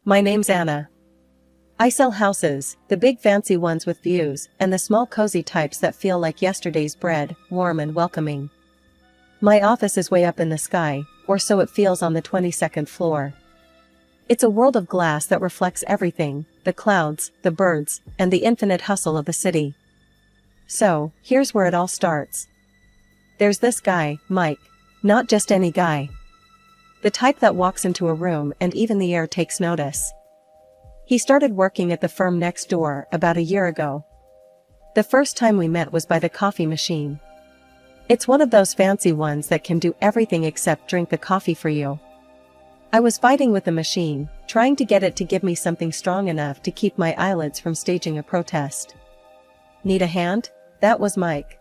My name's Anna. I sell houses, the big fancy ones with views, and the small cozy types that feel like yesterday's bread, warm and welcoming. My office is way up in the sky, or so it feels on the 22nd floor. It's a world of glass that reflects everything, the clouds, the birds, and the infinite hustle of the city. So, here's where it all starts. There's this guy, Mike. Not just any guy. The type that walks into a room and even the air takes notice. He started working at the firm next door about a year ago. The first time we met was by the coffee machine. It's one of those fancy ones that can do everything except drink the coffee for you. I was fighting with the machine, trying to get it to give me something strong enough to keep my eyelids from staging a protest. Need a hand? That was Mike.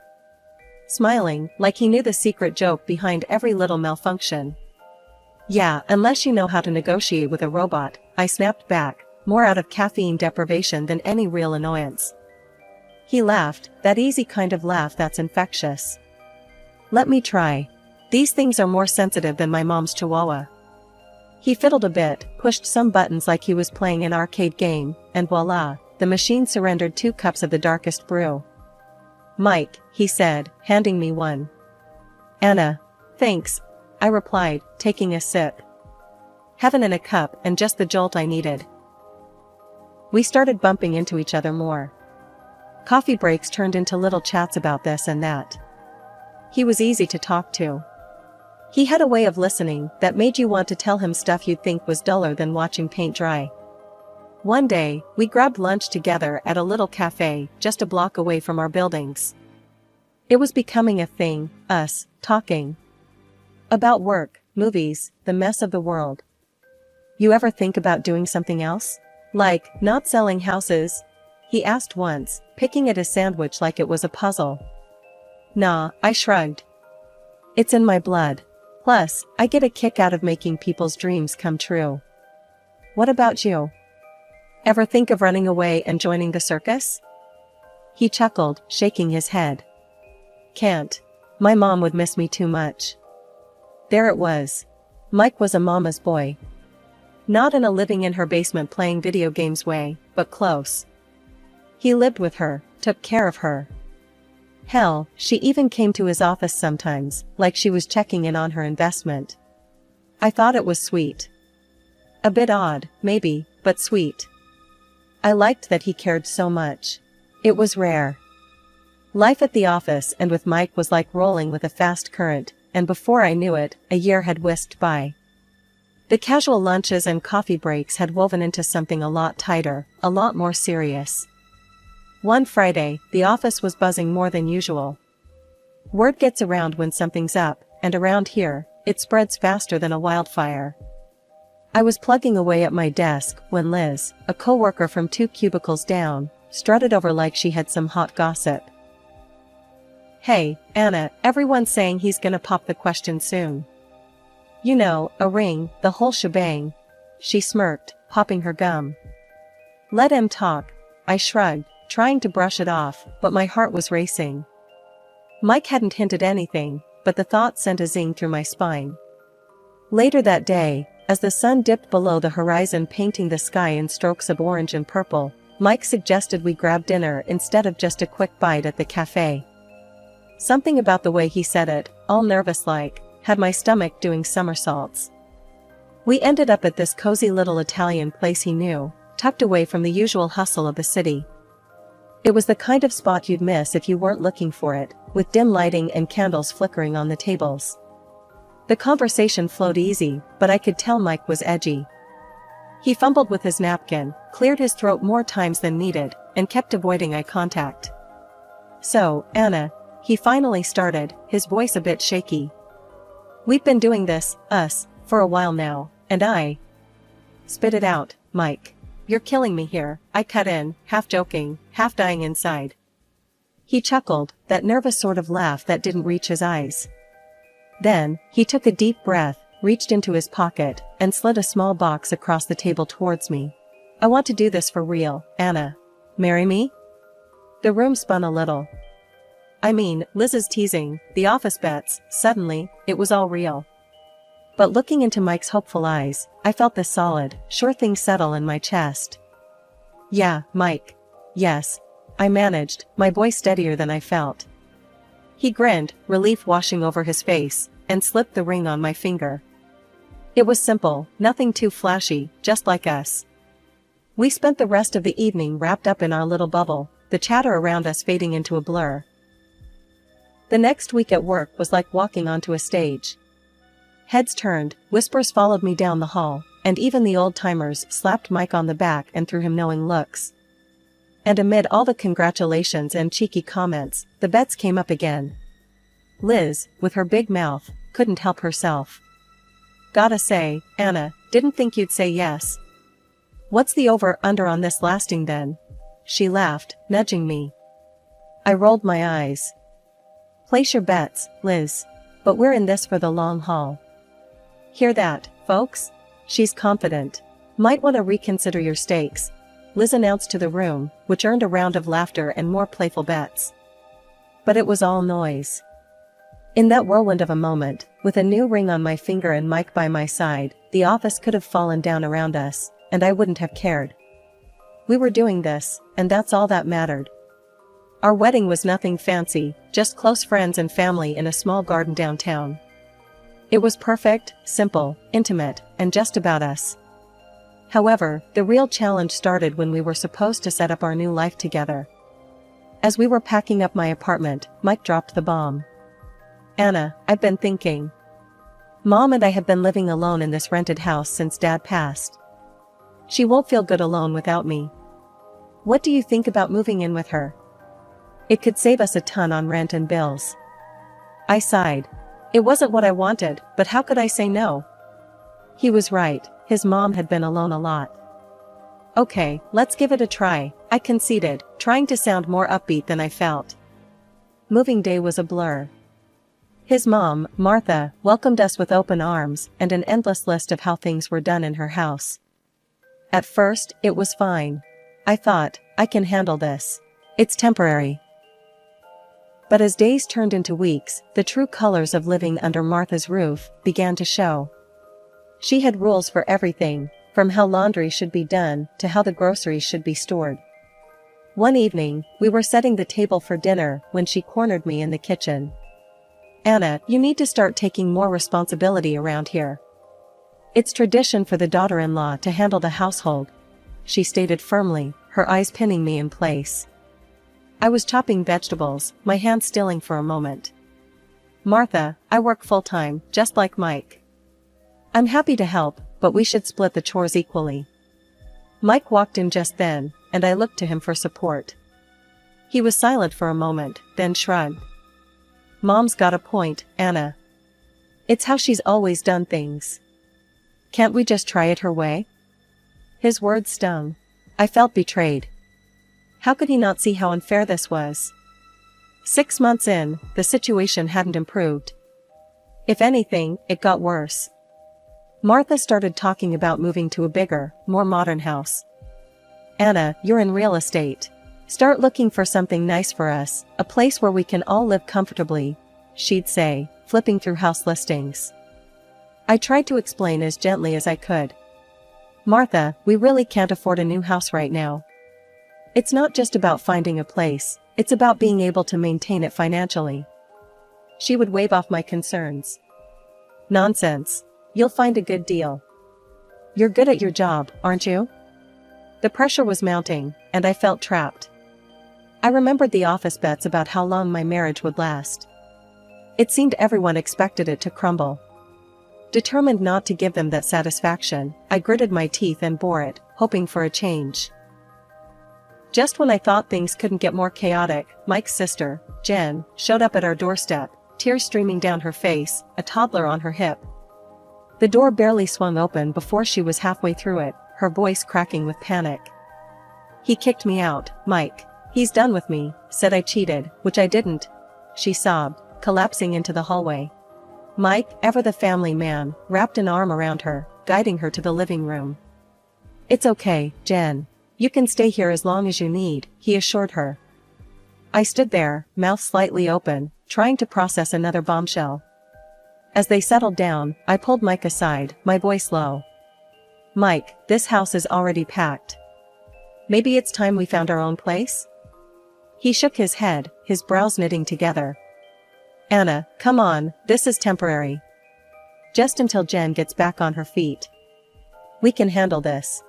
Smiling, like he knew the secret joke behind every little malfunction. Yeah, unless you know how to negotiate with a robot, I snapped back, more out of caffeine deprivation than any real annoyance. He laughed, that easy kind of laugh that's infectious. Let me try. These things are more sensitive than my mom's chihuahua. He fiddled a bit, pushed some buttons like he was playing an arcade game, and voila, the machine surrendered 2 cups of the darkest brew. Mike, he said, handing me one. Anna. Thanks, I replied, taking a sip. Heaven in a cup and just the jolt I needed. We started bumping into each other more. Coffee breaks turned into little chats about this and that. He was easy to talk to. He had a way of listening that made you want to tell him stuff you'd think was duller than watching paint dry. One day, we grabbed lunch together at a little cafe just a block away from our buildings. It was becoming a thing, us, talking. About work, movies, the mess of the world. You ever think about doing something else? Like, not selling houses? He asked once, picking at his sandwich like it was a puzzle. Nah, I shrugged. It's in my blood. Plus, I get a kick out of making people's dreams come true. What about you? Ever think of running away and joining the circus? He chuckled, shaking his head. Can't. My mom would miss me too much. There it was. Mike was a mama's boy. Not in a living in her basement playing video games way, but close. He lived with her, took care of her. Hell, she even came to his office sometimes, like she was checking in on her investment. I thought it was sweet. A bit odd, maybe, but sweet. I liked that he cared so much. It was rare. Life at the office and with Mike was like rolling with a fast current, and before I knew it, a year had whisked by. The casual lunches and coffee breaks had woven into something a lot tighter, a lot more serious. One Friday, the office was buzzing more than usual. Word gets around when something's up, and around here, it spreads faster than a wildfire. I was plugging away at my desk when Liz, a coworker from 2 cubicles down, strutted over like she had some hot gossip. Hey, Anna, everyone's saying he's gonna pop the question soon. You know, a ring, the whole shebang. She smirked, popping her gum. Let him talk, I shrugged, trying to brush it off, but my heart was racing. Mike hadn't hinted anything, but the thought sent a zing through my spine. Later that day, as the sun dipped below the horizon painting the sky in strokes of orange and purple, Mike suggested we grab dinner instead of just a quick bite at the cafe. Something about the way he said it, all nervous-like, had my stomach doing somersaults. We ended up at this cozy little Italian place he knew, tucked away from the usual hustle of the city. It was the kind of spot you'd miss if you weren't looking for it, with dim lighting and candles flickering on the tables. The conversation flowed easy, but I could tell Mike was edgy. He fumbled with his napkin, cleared his throat more times than needed, and kept avoiding eye contact. So, Anna, he finally started, his voice a bit shaky. We've been doing this, us, for a while now, and I... Spit it out, Mike. You're killing me here, I cut in, half joking, half dying inside. He chuckled, that nervous sort of laugh that didn't reach his eyes. Then, he took a deep breath, reached into his pocket, and slid a small box across the table towards me. I want to do this for real, Anna. Marry me? The room spun a little. I mean, Liz's teasing, the office bets, suddenly, it was all real. But looking into Mike's hopeful eyes, I felt this solid, sure thing settle in my chest. Yeah, Mike. Yes. I managed, my voice steadier than I felt. He grinned, relief washing over his face, and slipped the ring on my finger. It was simple, nothing too flashy, just like us. We spent the rest of the evening wrapped up in our little bubble, the chatter around us fading into a blur. The next week at work was like walking onto a stage. Heads turned, whispers followed me down the hall, and even the old-timers slapped Mike on the back and threw him knowing looks. And amid all the congratulations and cheeky comments, the bets came up again. Liz, with her big mouth, couldn't help herself. Gotta say, Anna, didn't think you'd say yes. What's the over-under on this lasting then? She laughed, nudging me. I rolled my eyes. Place your bets, Liz. But we're in this for the long haul. Hear that, folks? She's confident. Might want to reconsider your stakes, Liz announced to the room, which earned a round of laughter and more playful bets. But it was all noise. In that whirlwind of a moment, with a new ring on my finger and Mike by my side, the office could have fallen down around us, and I wouldn't have cared. We were doing this, and that's all that mattered. Our wedding was nothing fancy, just close friends and family in a small garden downtown. It was perfect, simple, intimate, and just about us. However, the real challenge started when we were supposed to set up our new life together. As we were packing up my apartment, Mike dropped the bomb. Anna, I've been thinking. Mom and I have been living alone in this rented house since Dad passed. She won't feel good alone without me. What do you think about moving in with her? It could save us a ton on rent and bills. I sighed. It wasn't what I wanted, but how could I say no? He was right, his mom had been alone a lot. Okay, let's give it a try, I conceded, trying to sound more upbeat than I felt. Moving day was a blur. His mom, Martha, welcomed us with open arms and an endless list of how things were done in her house. At first, it was fine. I thought, I can handle this. It's temporary. But as days turned into weeks, the true colors of living under Martha's roof began to show. She had rules for everything, from how laundry should be done to how the groceries should be stored. One evening, we were setting the table for dinner when she cornered me in the kitchen. Anna, you need to start taking more responsibility around here. It's tradition for the daughter-in-law to handle the household, she stated firmly, her eyes pinning me in place. I was chopping vegetables, my hands stilling for a moment. Martha, I work full-time, just like Mike. I'm happy to help, but we should split the chores equally. Mike walked in just then, and I looked to him for support. He was silent for a moment, then shrugged. Mom's got a point, Anna. It's how she's always done things. Can't we just try it her way? His words stung. I felt betrayed. How could he not see how unfair this was? 6 months in, the situation hadn't improved. If anything, it got worse. Martha started talking about moving to a bigger, more modern house. Anna, you're in real estate. Start looking for something nice for us, a place where we can all live comfortably, she'd say, flipping through house listings. I tried to explain as gently as I could. Martha, we really can't afford a new house right now. It's not just about finding a place, it's about being able to maintain it financially. She would wave off my concerns. Nonsense. You'll find a good deal. You're good at your job, aren't you? The pressure was mounting, and I felt trapped. I remembered the office bets about how long my marriage would last. It seemed everyone expected it to crumble. Determined not to give them that satisfaction, I gritted my teeth and bore it, hoping for a change. Just when I thought things couldn't get more chaotic, Mike's sister, Jen, showed up at our doorstep, tears streaming down her face, a toddler on her hip. The door barely swung open before she was halfway through it, her voice cracking with panic. He kicked me out, Mike. He's done with me, said I cheated, which I didn't. She sobbed, collapsing into the hallway. Mike, ever the family man, wrapped an arm around her, guiding her to the living room. It's okay, Jen. You can stay here as long as you need, he assured her. I stood there, mouth slightly open, trying to process another bombshell. As they settled down, I pulled Mike aside, my voice low. Mike, this house is already packed. Maybe it's time we found our own place? He shook his head, his brows knitting together. Anna, come on, this is temporary. Just until Jen gets back on her feet. We can handle this.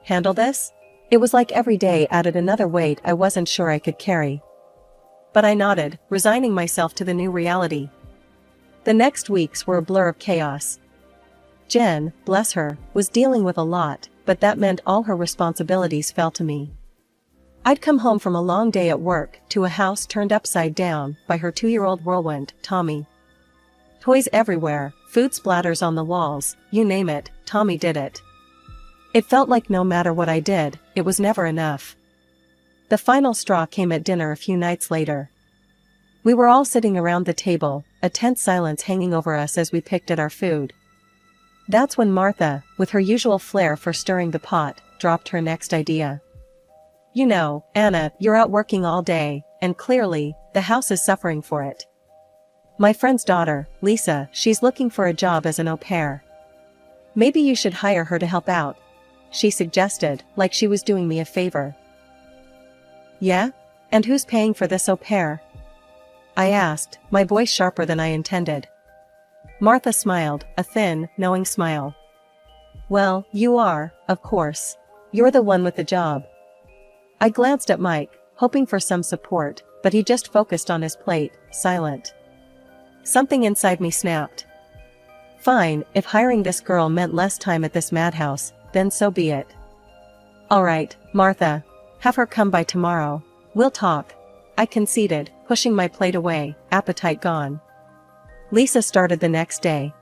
Handle this? It was like every day added another weight I wasn't sure I could carry. But I nodded, resigning myself to the new reality. The next weeks were a blur of chaos. Jen, bless her, was dealing with a lot, but that meant all her responsibilities fell to me. I'd come home from a long day at work to a house turned upside down by her 2-year-old whirlwind, Tommy. Toys everywhere, food splatters on the walls, you name it, Tommy did it. It felt like no matter what I did, it was never enough. The final straw came at dinner a few nights later. We were all sitting around the table, a tense silence hanging over us as we picked at our food. That's when Martha, with her usual flair for stirring the pot, dropped her next idea. You know, Anna, you're out working all day, and clearly, the house is suffering for it. My friend's daughter, Lisa, she's looking for a job as an au pair. Maybe you should hire her to help out, she suggested, like she was doing me a favor. Yeah? And who's paying for this au pair? I asked, my voice sharper than I intended. Martha smiled, a thin, knowing smile. Well, you are, of course. You're the one with the job. I glanced at Mike, hoping for some support, but he just focused on his plate, silent. Something inside me snapped. Fine, if hiring this girl meant less time at this madhouse, then so be it. Alright, Martha. Have her come by tomorrow. We'll talk. I conceded, pushing my plate away, appetite gone. Lisa started the next day.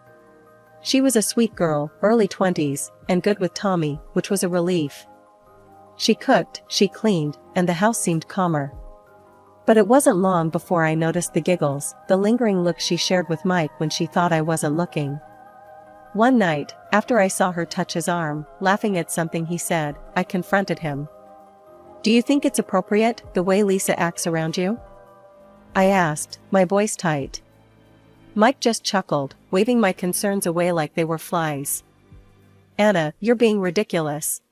She was a sweet girl, early 20s, and good with Tommy, which was a relief. She cooked, she cleaned, and the house seemed calmer. But it wasn't long before I noticed the giggles, the lingering look she shared with Mike when she thought I wasn't looking. One night, after I saw her touch his arm, laughing at something he said, I confronted him. Do you think it's appropriate, the way Lisa acts around you? I asked, my voice tight. Mike just chuckled, waving my concerns away like they were flies. Anna, you're being ridiculous.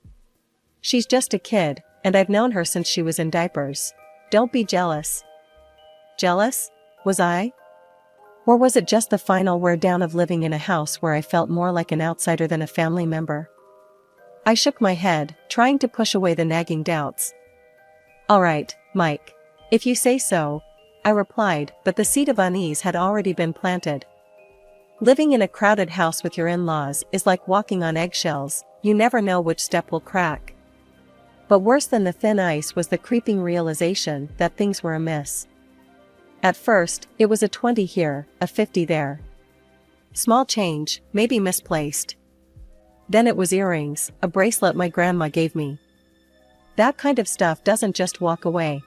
She's just a kid, and I've known her since she was in diapers. Don't be jealous. Jealous? Was I? Or was it just the final wear down of living in a house where I felt more like an outsider than a family member? I shook my head, trying to push away the nagging doubts. All right, Mike. If you say so, I replied, but the seed of unease had already been planted. Living in a crowded house with your in-laws is like walking on eggshells, you never know which step will crack. But worse than the thin ice was the creeping realization that things were amiss. At first, it was a 20 here, a 50 there. Small change, maybe misplaced. Then it was earrings, a bracelet my grandma gave me. That kind of stuff doesn't just walk away.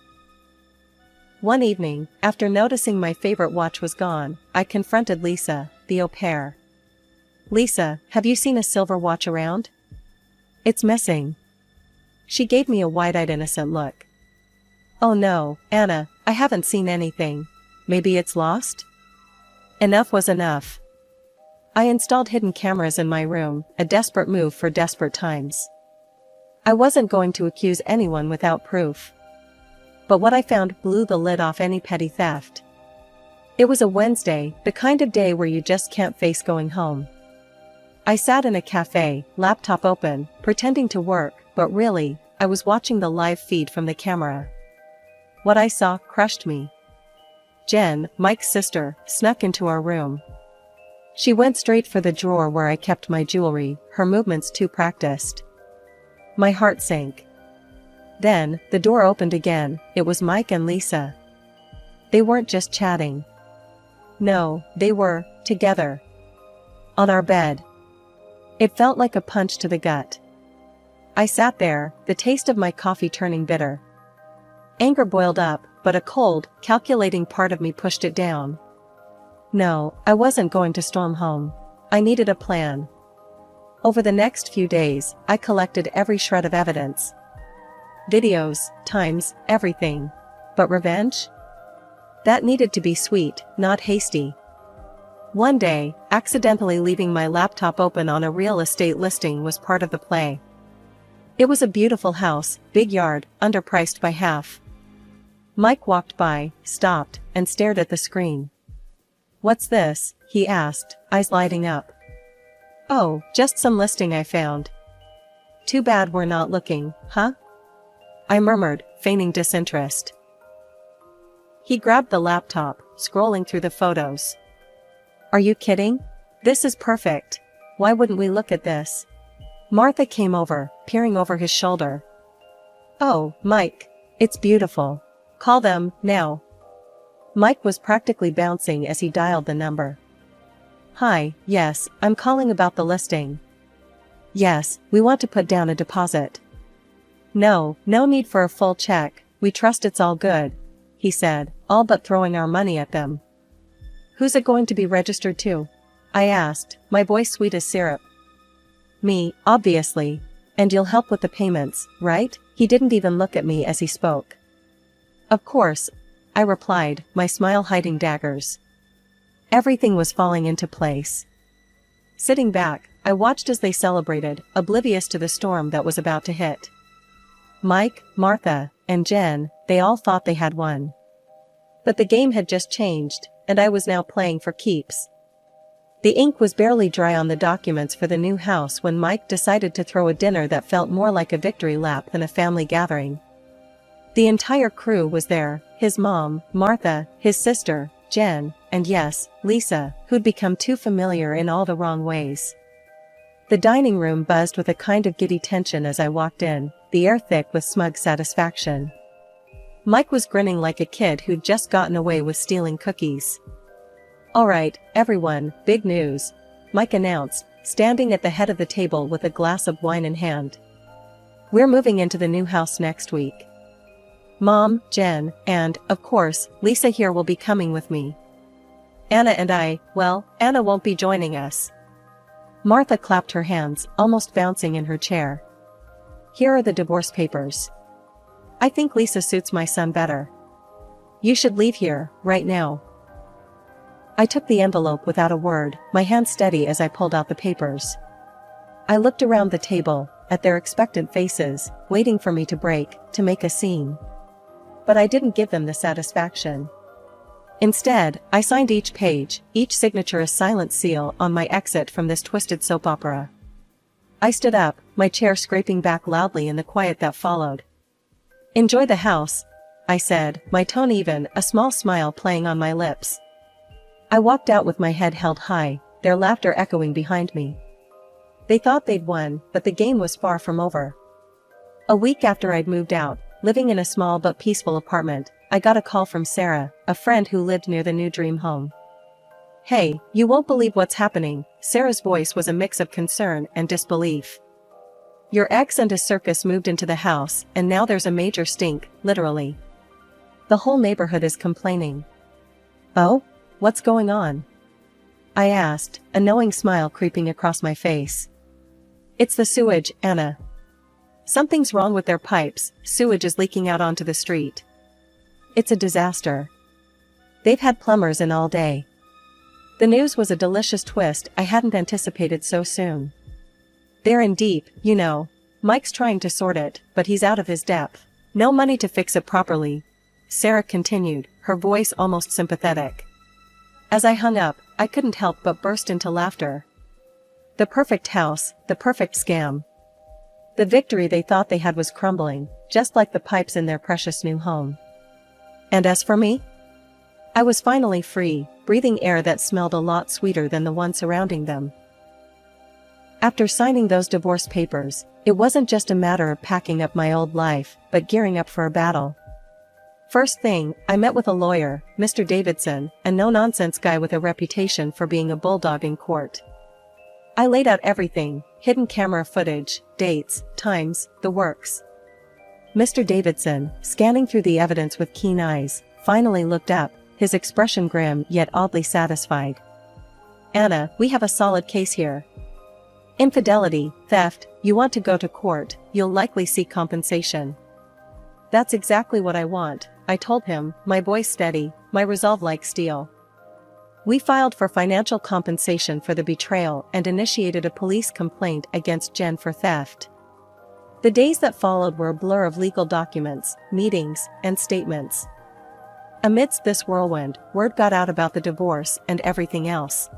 One evening, after noticing my favorite watch was gone, I confronted Lisa, the au pair. Lisa, have you seen a silver watch around? It's missing. She gave me a wide-eyed innocent look. Oh no, Anna, I haven't seen anything. Maybe it's lost? Enough was enough. I installed hidden cameras in my room, a desperate move for desperate times. I wasn't going to accuse anyone without proof. But what I found blew the lid off any petty theft. It was a Wednesday, the kind of day where you just can't face going home. I sat in a cafe, laptop open, pretending to work, but really, I was watching the live feed from the camera. What I saw crushed me. Jen, Mike's sister, snuck into our room. She went straight for the drawer where I kept my jewelry, her movements too practiced. My heart sank. Then, the door opened again, it was Mike and Lisa. They weren't just chatting. No, they were, together. On our bed. It felt like a punch to the gut. I sat there, the taste of my coffee turning bitter. Anger boiled up, but a cold, calculating part of me pushed it down. No, I wasn't going to storm home. I needed a plan. Over the next few days, I collected every shred of evidence. Videos, times, everything. But revenge? That needed to be sweet, not hasty. One day, accidentally leaving my laptop open on a real estate listing was part of the play. It was a beautiful house, big yard, underpriced by half. Mike walked by, stopped, and stared at the screen. "What's this?" he asked, eyes lighting up. "Oh, just some listing I found." "Too bad we're not looking, huh?" I murmured, feigning disinterest. He grabbed the laptop, scrolling through the photos. "Are you kidding? This is perfect. Why wouldn't we look at this?" Martha came over, peering over his shoulder. "Oh, Mike. It's beautiful. Call them, now." Mike was practically bouncing as he dialed the number. "Hi, yes, I'm calling about the listing." "Yes, we want to put down a deposit." No need for a full check, we trust it's all good," he said, all but throwing our money at them. "Who's it going to be registered to?" I asked, my voice sweet as syrup. "Me, obviously. And you'll help with the payments, right?" He didn't even look at me as he spoke. "Of course," I replied, my smile hiding daggers. Everything was falling into place. Sitting back, I watched as they celebrated, oblivious to the storm that was about to hit. Mike, Martha, and Jen, they all thought they had won. But the game had just changed, and I was now playing for keeps. The ink was barely dry on the documents for the new house when Mike decided to throw a dinner that felt more like a victory lap than a family gathering. The entire crew was there, his mom, Martha, his sister, Jen, and yes, Lisa, who'd become too familiar in all the wrong ways. The dining room buzzed with a kind of giddy tension as I walked in, the air thick with smug satisfaction. Mike was grinning like a kid who'd just gotten away with stealing cookies. "All right, everyone, big news," Mike announced, standing at the head of the table with a glass of wine in hand. "We're moving into the new house next week. Mom, Jen, and, of course, Lisa here will be coming with me. Anna and Anna won't be joining us." Martha clapped her hands, almost bouncing in her chair. "Here are the divorce papers. I think Lisa suits my son better. You should leave here, right now." I took the envelope without a word, my hand steady as I pulled out the papers. I looked around the table, at their expectant faces, waiting for me to break, to make a scene. But I didn't give them the satisfaction. Instead, I signed each page, each signature a silent seal on my exit from this twisted soap opera. I stood up, my chair scraping back loudly in the quiet that followed. "Enjoy the house," I said, my tone even, a small smile playing on my lips. I walked out with my head held high, their laughter echoing behind me. They thought they'd won, but the game was far from over. A week after I'd moved out, living in a small but peaceful apartment, I got a call from Sarah, a friend who lived near the new dream home. "Hey, you won't believe what's happening." Sarah's voice was a mix of concern and disbelief. "Your ex and his circus moved into the house, and now there's a major stink, literally. The whole neighborhood is complaining." "Oh? What's going on?" I asked, a knowing smile creeping across my face. "It's the sewage, Anna. Something's wrong with their pipes, sewage is leaking out onto the street. It's a disaster. They've had plumbers in all day." The news was a delicious twist I hadn't anticipated so soon. "They're in deep, you know. Mike's trying to sort it, but he's out of his depth. No money to fix it properly," Sarah continued, her voice almost sympathetic. As I hung up, I couldn't help but burst into laughter. The perfect house, the perfect scam. The victory they thought they had was crumbling, just like the pipes in their precious new home. And as for me? I was finally free, breathing air that smelled a lot sweeter than the one surrounding them. After signing those divorce papers, it wasn't just a matter of packing up my old life, but gearing up for a battle. First thing, I met with a lawyer, Mr. Davidson, a no-nonsense guy with a reputation for being a bulldog in court. I laid out everything, hidden camera footage, dates, times, the works. Mr. Davidson, scanning through the evidence with keen eyes, finally looked up, his expression grim yet oddly satisfied. "Anna, we have a solid case here. Infidelity, theft, you want to go to court, you'll likely seek compensation." "That's exactly what I want," I told him, my voice steady, my resolve like steel. We filed for financial compensation for the betrayal and initiated a police complaint against Jen for theft. The days that followed were a blur of legal documents, meetings, and statements. Amidst this whirlwind, word got out about the divorce and everything else.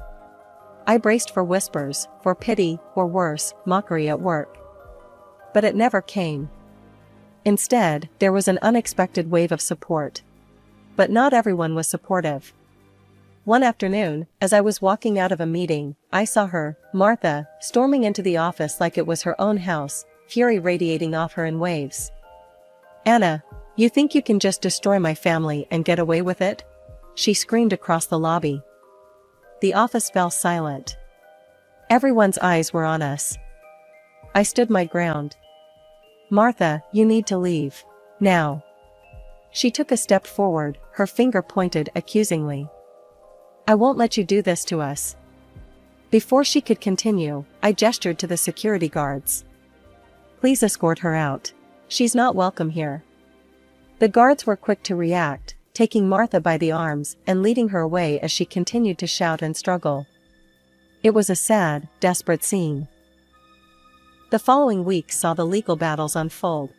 I braced for whispers, for pity, or worse, mockery at work. But it never came. Instead, there was an unexpected wave of support. But not everyone was supportive. One afternoon, as I was walking out of a meeting, I saw her, Martha, storming into the office like it was her own house, fury radiating off her in waves. "Anna, you think you can just destroy my family and get away with it?" she screamed across the lobby. The office fell silent. Everyone's eyes were on us. I stood my ground. "Martha, you need to leave. Now." She took a step forward, her finger pointed accusingly. "I won't let you do this to us." Before she could continue, I gestured to the security guards. "Please escort her out. She's not welcome here." The guards were quick to react, taking Martha by the arms and leading her away as she continued to shout and struggle. It was a sad, desperate scene. The following weeks saw the legal battles unfold.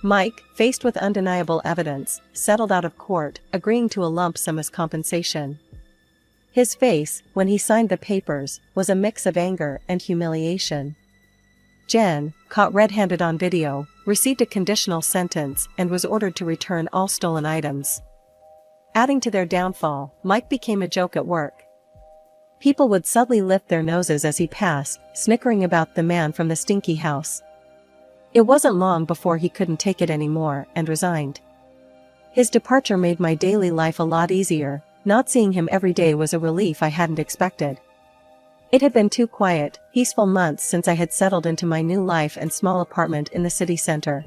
Mike, faced with undeniable evidence, settled out of court, agreeing to a lump sum as compensation. His face, when he signed the papers, was a mix of anger and humiliation. Jen, caught red-handed on video, received a conditional sentence and was ordered to return all stolen items. Adding to their downfall, Mike became a joke at work. People would subtly lift their noses as he passed, snickering about the man from the stinky house. It wasn't long before he couldn't take it anymore and resigned. His departure made my daily life a lot easier. Not seeing him every day was a relief I hadn't expected. It had been 2 quiet, peaceful months since I had settled into my new life and small apartment in the city center.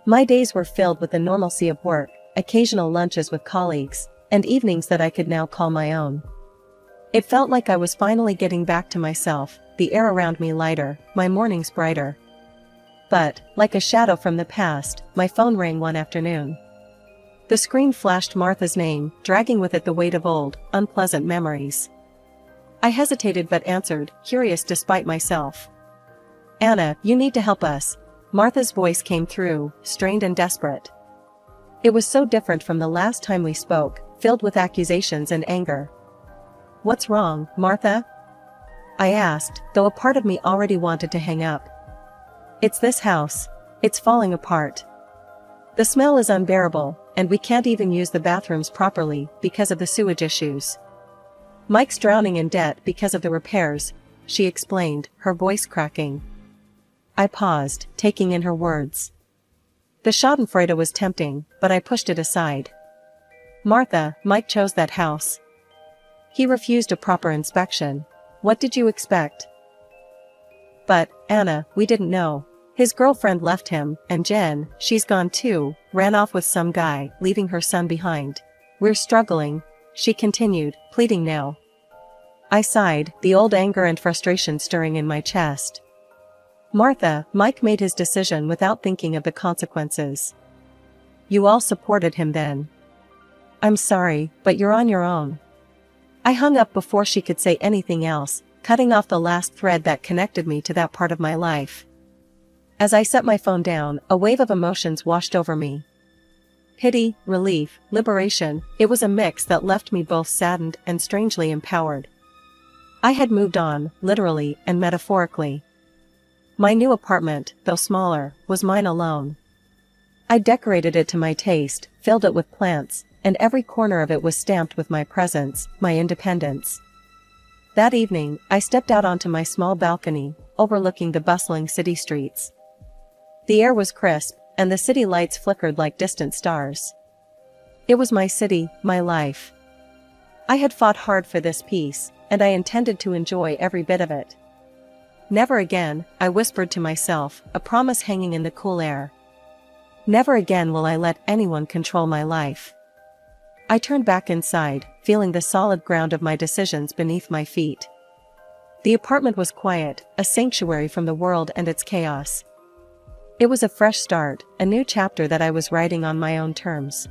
My days were filled with the normalcy of work, occasional lunches with colleagues, and evenings that I could now call my own. It felt like I was finally getting back to myself, the air around me lighter, my mornings brighter. But, like a shadow from the past, my phone rang one afternoon. The screen flashed Martha's name, dragging with it the weight of old, unpleasant memories. I hesitated but answered, curious despite myself. "Anna, you need to help us." Martha's voice came through, strained and desperate. It was so different from the last time we spoke, filled with accusations and anger. "What's wrong, Martha?" I asked, though a part of me already wanted to hang up. "It's this house. It's falling apart. The smell is unbearable, and we can't even use the bathrooms properly because of the sewage issues. Mike's drowning in debt because of the repairs," she explained, her voice cracking. I paused, taking in her words. The schadenfreude was tempting, but I pushed it aside. "Martha, Mike chose that house. He refused a proper inspection. What did you expect?" "But, Anna, we didn't know. His girlfriend left him, and Jen, she's gone too, ran off with some guy, leaving her son behind. We're struggling," she continued, pleading now. I sighed, the old anger and frustration stirring in my chest. "Martha, Mike made his decision without thinking of the consequences. You all supported him then. I'm sorry, but you're on your own." I hung up before she could say anything else, cutting off the last thread that connected me to that part of my life. As I set my phone down, a wave of emotions washed over me. Pity, relief, liberation, it was a mix that left me both saddened and strangely empowered. I had moved on, literally and metaphorically. My new apartment, though smaller, was mine alone. I decorated it to my taste, filled it with plants, and every corner of it was stamped with my presence, my independence. That evening, I stepped out onto my small balcony, overlooking the bustling city streets. The air was crisp, and the city lights flickered like distant stars. It was my city, my life. I had fought hard for this peace, and I intended to enjoy every bit of it. Never again, I whispered to myself, a promise hanging in the cool air. Never again will I let anyone control my life. I turned back inside, feeling the solid ground of my decisions beneath my feet. The apartment was quiet, a sanctuary from the world and its chaos. It was a fresh start, a new chapter that I was writing on my own terms.